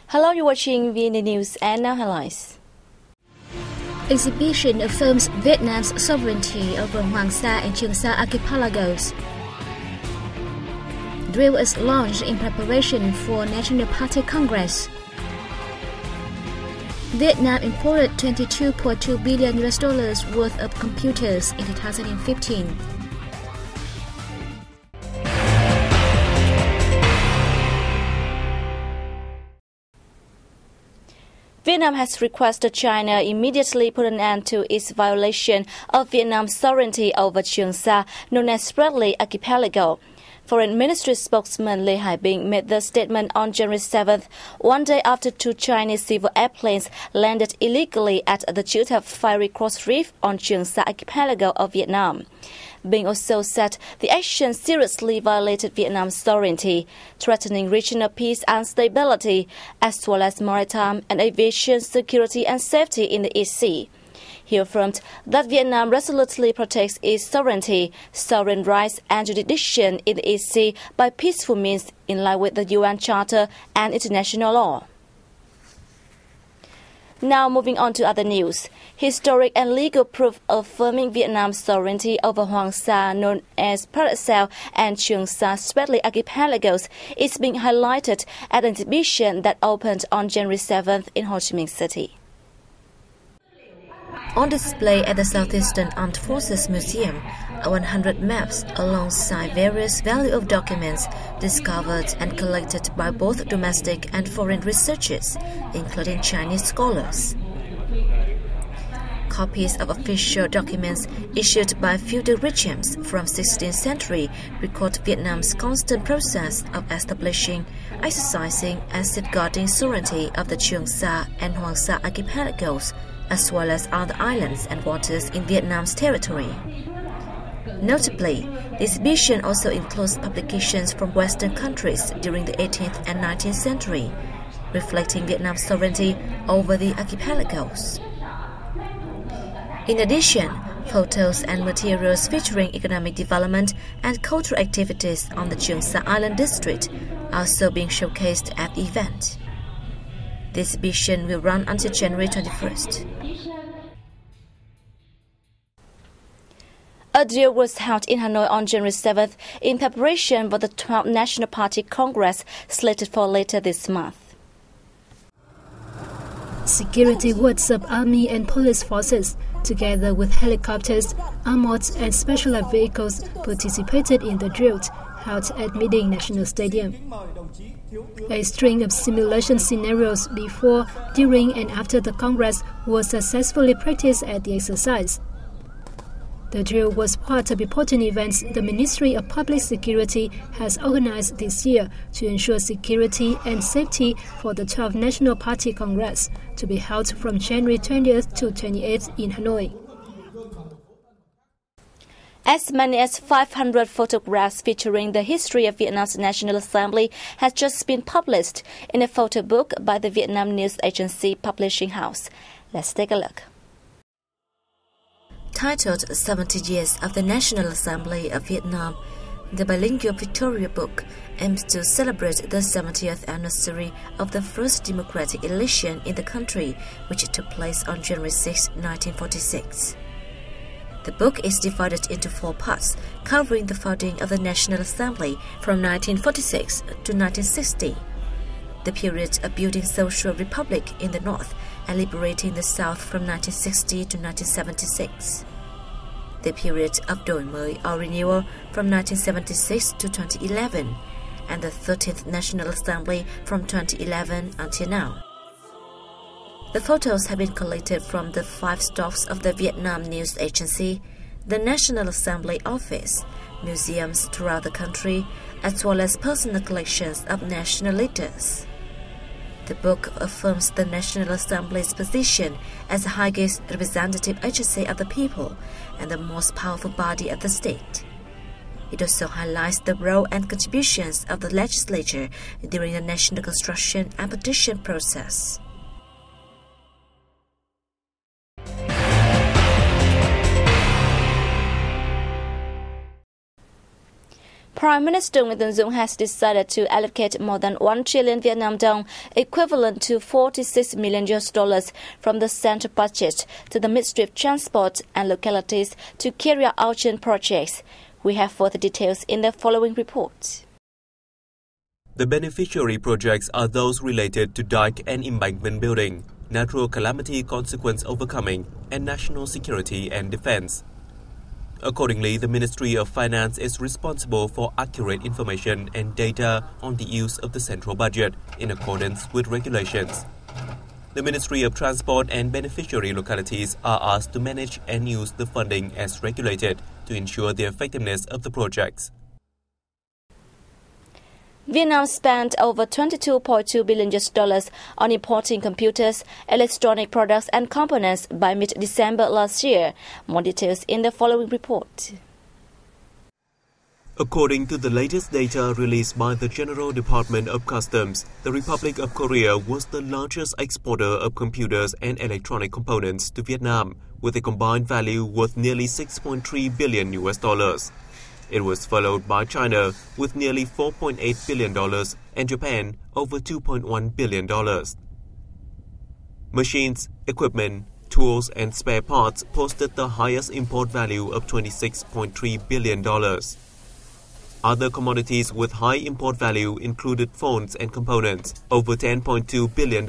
Hello, you're watching VNA News and now headlines. Exhibition affirms Vietnam's sovereignty over Hoàng Sa and Trường Sa archipelagos. Drill is launched in preparation for National Party Congress. Vietnam imported $22.2 billion worth of computers in 2015. Vietnam has requested China immediately put an end to its violation of Vietnam's sovereignty over Trường Sa, known as Spratly Archipelago. Foreign Ministry spokesman Lê Hải Bình made the statement on January 7th, one day after two Chinese civil airplanes landed illegally at the Chữ Thập Fiery Cross Reef on Trường Sa Archipelago of Vietnam. Bing also said the action seriously violated Vietnam's sovereignty, threatening regional peace and stability, as well as maritime and aviation security and safety in the East Sea. He affirmed that Vietnam resolutely protects its sovereignty, sovereign rights and jurisdiction in the East Sea by peaceful means in line with the UN Charter and international law. Now moving on to other news. Historic and legal proof affirming Vietnam's sovereignty over Hoàng Sa, known as Paracel and Trường Sa Spratly archipelagos, is being highlighted at an exhibition that opened on January 7th in Ho Chi Minh City. On display at the Southeastern Armed Forces Museum are 100 maps alongside various value of documents discovered and collected by both domestic and foreign researchers, including Chinese scholars. Copies of official documents issued by feudal regimes from 16th century record Vietnam's constant process of establishing, exercising and safeguarding sovereignty of the Trường Sa and Hoàng Sa archipelagos, as well as other islands and waters in Vietnam's territory. Notably, the exhibition also includes publications from Western countries during the 18th and 19th century, reflecting Vietnam's sovereignty over the archipelagos. In addition, photos and materials featuring economic development and cultural activities on the Trường Sa Island district are also being showcased at the event. The exhibition will run until January 21st. A drill was held in Hanoi on January 7th in preparation for the 12th National Party Congress slated for later this month. Security wards of army and police forces, together with helicopters, armored and specialized vehicles, participated in the drill held at Mỹ National Stadium. A string of simulation scenarios before, during and after the Congress was successfully practiced at the exercise. The drill was part of important events the Ministry of Public Security has organized this year to ensure security and safety for the 12th National Party Congress, to be held from January 20th to 28th in Hanoi. As many as 500 photographs featuring the history of Vietnam's National Assembly has just been published in a photo book by the Vietnam News Agency publishing house. Let's take a look. Titled 70 Years of the National Assembly of Vietnam, the bilingual pictorial book aims to celebrate the 70th anniversary of the first democratic election in the country, which took place on January 6, 1946. The book is divided into 4 parts, covering the founding of the National Assembly from 1946 to 1960, the period of building social republic in the North and liberating the South from 1960 to 1976, the period of Đổi Mới or renewal from 1976 to 2011, and the 13th National Assembly from 2011 until now. The photos have been collected from the 5 stops of the Vietnam News Agency, the National Assembly Office, museums throughout the country, as well as personal collections of national leaders. The book affirms the National Assembly's position as the highest representative agency of the people and the most powerful body of the state. It also highlights the role and contributions of the legislature during the national construction and partition process. Prime Minister Nguyen Xuan Dung has decided to allocate more than 1 trillion Vietnam dong, equivalent to $46 million from the central budget to the Ministry of Transport and localities to carry out urgent projects. We have further details in the following report. The beneficiary projects are those related to dike and embankment building, natural calamity consequence overcoming, and national security and defense. Accordingly, the Ministry of Finance is responsible for accurate information and data on the use of the central budget in accordance with regulations. The Ministry of Transport and beneficiary localities are asked to manage and use the funding as regulated to ensure the effectiveness of the projects. Vietnam spent over $22.2 billion on importing computers, electronic products and components by mid-December last year. More details in the following report. According to the latest data released by the General Department of Customs, the Republic of Korea was the largest exporter of computers and electronic components to Vietnam, with a combined value worth nearly $6.3 billion. It was followed by China with nearly $4.8 billion and Japan over $2.1 billion. Machines, equipment, tools and spare parts posted the highest import value of $26.3 billion. Other commodities with high import value included phones and components, over $10.2 billion,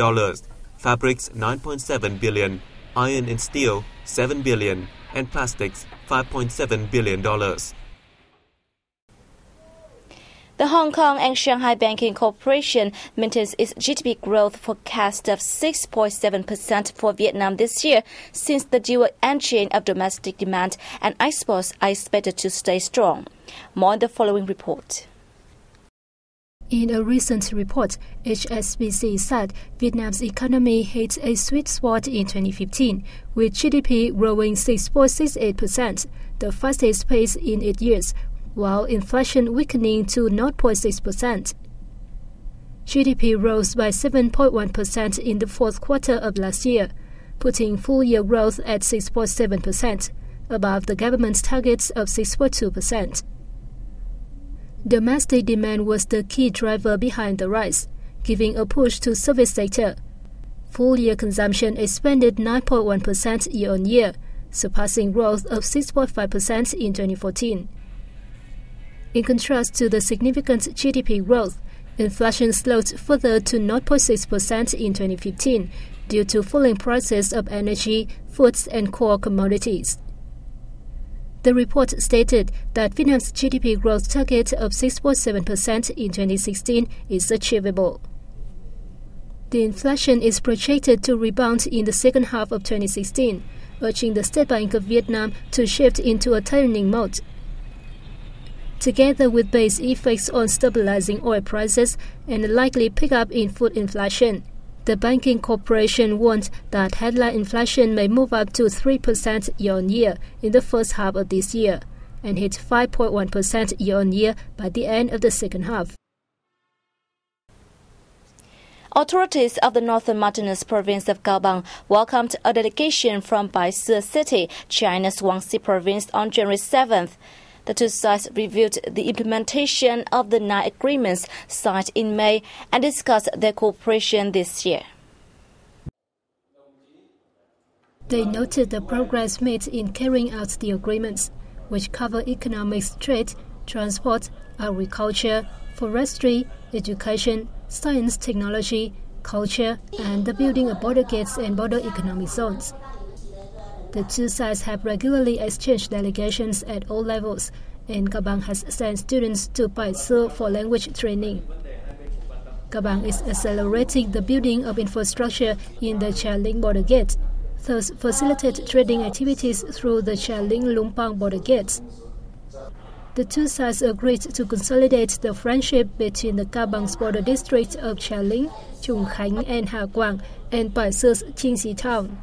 fabrics $9.7 billion, iron and steel $7 billion, and plastics $5.7 billion. The Hong Kong and Shanghai Banking Corporation maintains its GDP growth forecast of 6.7% for Vietnam this year, since the dual engine of domestic demand and exports are expected to stay strong. More in the following report. In a recent report, HSBC said Vietnam's economy hit a sweet spot in 2015, with GDP growing 6.68%, the fastest pace in 8 years, while inflation weakening to 0.6%. GDP rose by 7.1% in the fourth quarter of last year, putting full-year growth at 6.7%, above the government's targets of 6.2%. Domestic demand was the key driver behind the rise, giving a push to service sector. Full-year consumption expanded 9.1% year-on-year, surpassing growth of 6.5% in 2014. In contrast to the significant GDP growth, inflation slowed further to 0.6% in 2015 due to falling prices of energy, foods, and core commodities. The report stated that Vietnam's GDP growth target of 6.7% in 2016 is achievable. The inflation is projected to rebound in the second half of 2016, urging the State Bank of Vietnam to shift into a tightening mode. Together with base effects on stabilizing oil prices and a likely pickup in food inflation, the banking corporation warned that headline inflation may move up to 3% year-on-year in the first half of this year and hit 5.1% year-on-year by the end of the second half. Authorities of the northern mountainous province of Cao Bang welcomed a delegation from Baishi City, China's Guangxi province, on January 7th. The two sides reviewed the implementation of the 9 agreements signed in May and discussed their cooperation this year. They noted the progress made in carrying out the agreements, which cover economics, trade, transport, agriculture, forestry, education, science, technology, culture, and the building of border gates and border economic zones. The two sides have regularly exchanged delegations at all levels, and Cao Bang has sent students to Baishi for language training. Cao Bang is accelerating the building of infrastructure in the Cha Ling border gate, thus facilitate trading activities through the Cha Ling-Lumpang border gates. The two sides agreed to consolidate the friendship between the Cao Bang's border district of Cha Ling, Chung Khánh, and Ha Quang, and Baishi's Qingxi town.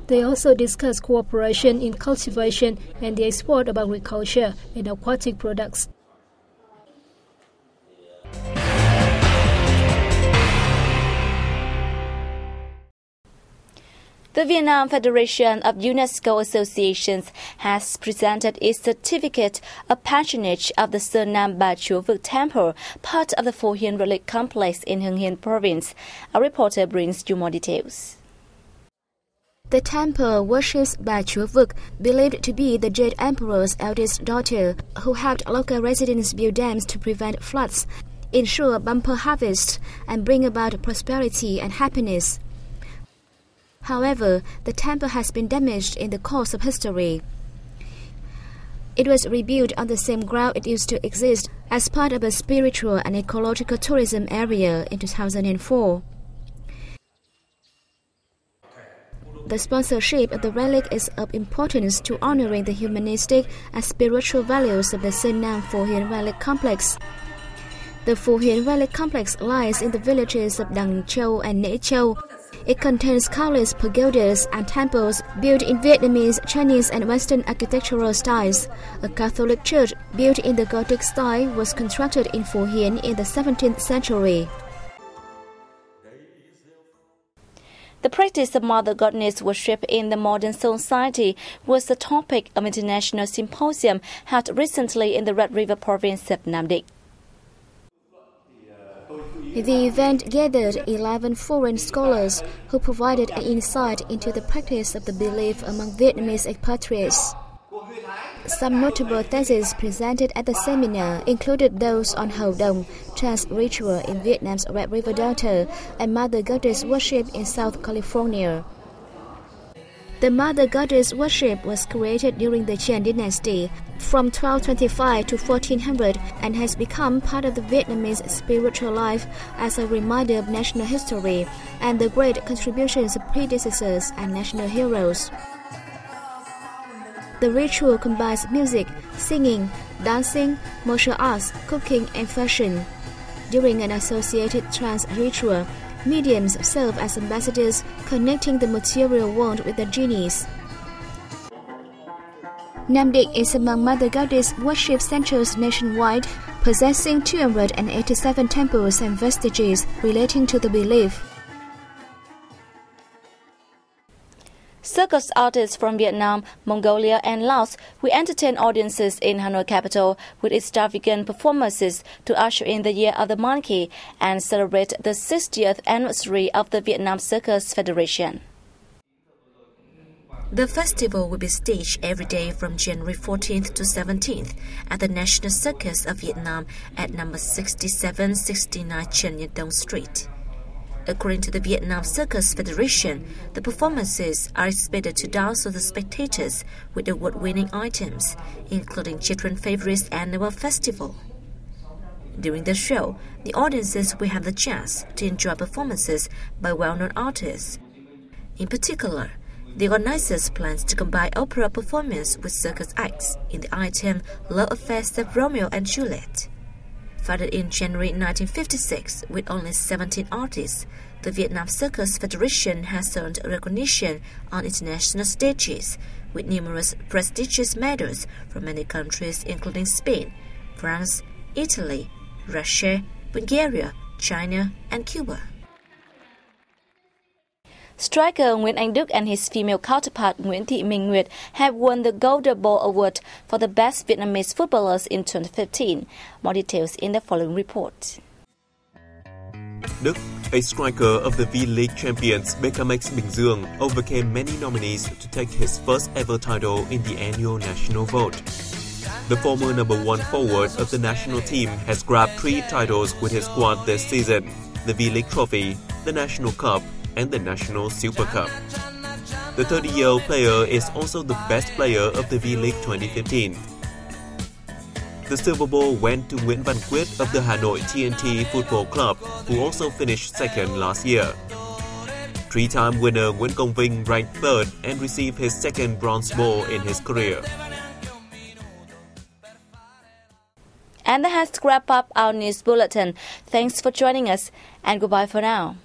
They also discussed cooperation in cultivation and the export of agriculture and aquatic products. The Vietnam Federation of UNESCO Associations has presented its certificate of patronage of the Sơn Nam Ba Chúa Vực Temple, part of the Pho Hien Relic Complex in Hưng Yên Province. Our reporter brings you more details. The temple worships Ba Chúa Vực, believed to be the Jade Emperor's eldest daughter, who helped local residents build dams to prevent floods, ensure bumper harvests, and bring about prosperity and happiness. However, the temple has been damaged in the course of history. It was rebuilt on the same ground it used to exist as part of a spiritual and ecological tourism area in 2004. The sponsorship of the relic is of importance to honoring the humanistic and spiritual values of the Sơn Nam Pho Hien Relic Complex. The Pho Hien Relic Complex lies in the villages of Dang Châu and Nễ Châu. It contains countless pagodas and temples built in Vietnamese, Chinese, and Western architectural styles. A Catholic church built in the Gothic style was constructed in Pho Hien in the 17th century. The practice of Mother Goddess worship in the modern society was the topic of an international symposium held recently in the Red River province of Nam Định. The event gathered 11 foreign scholars who provided an insight into the practice of the belief among Vietnamese expatriates. Some notable theses presented at the seminar included those on Hầu Đồng, trans ritual in Vietnam's Red River Delta, and Mother Goddess worship in South California. The Mother Goddess worship was created during the Chien dynasty from 1225 to 1400 and has become part of the Vietnamese spiritual life as a reminder of national history and the great contributions of predecessors and national heroes. The ritual combines music, singing, dancing, martial arts, cooking, and fashion. During an associated trance ritual, mediums serve as ambassadors, connecting the material world with the genies. Nam Định is among Mother Goddess worship centers nationwide, possessing 287 temples and vestiges relating to the belief. Circus artists from Vietnam, Mongolia, and Laos will entertain audiences in Hanoi capital with extravagant performances to usher in the Year of the Monkey and celebrate the 60th anniversary of the Vietnam Circus Federation. The festival will be staged every day from January 14th to 17th at the National Circus of Vietnam at number 6769 Trần Nhân Tông Street. According to the Vietnam Circus Federation, the performances are expected to dazzle the spectators with award-winning items, including children's favorite annual festival. During the show, the audiences will have the chance to enjoy performances by well-known artists. In particular, the organizers plan to combine opera performance with circus acts in the item Love Affairs of Romeo and Juliet. Founded in January 1956 with only 17 artists, the Vietnam Circus Federation has earned recognition on international stages with numerous prestigious medals from many countries including Spain, France, Italy, Russia, Bulgaria, China, and Cuba. Striker Nguyễn Anh Đức and his female counterpart Nguyễn Thị Minh Nguyệt have won the Golden Ball Award for the best Vietnamese footballers in 2015. More details in the following report. Đức, a striker of the V-League champions BKMX Bình Dương, overcame many nominees to take his first ever title in the annual national vote. The former number one forward of the national team has grabbed 3 titles with his squad this season: the V-League Trophy, the National Cup, and the National Super Cup. The 30-year-old player is also the best player of the V-League 2015. The silver ball went to Nguyễn Văn Quyết of the Hanoi TNT Football Club, who also finished second last year. 3-time winner Nguyễn Công Vinh ranked third and received his second bronze ball in his career. And that has to wrap up our news bulletin. Thanks for joining us, and goodbye for now.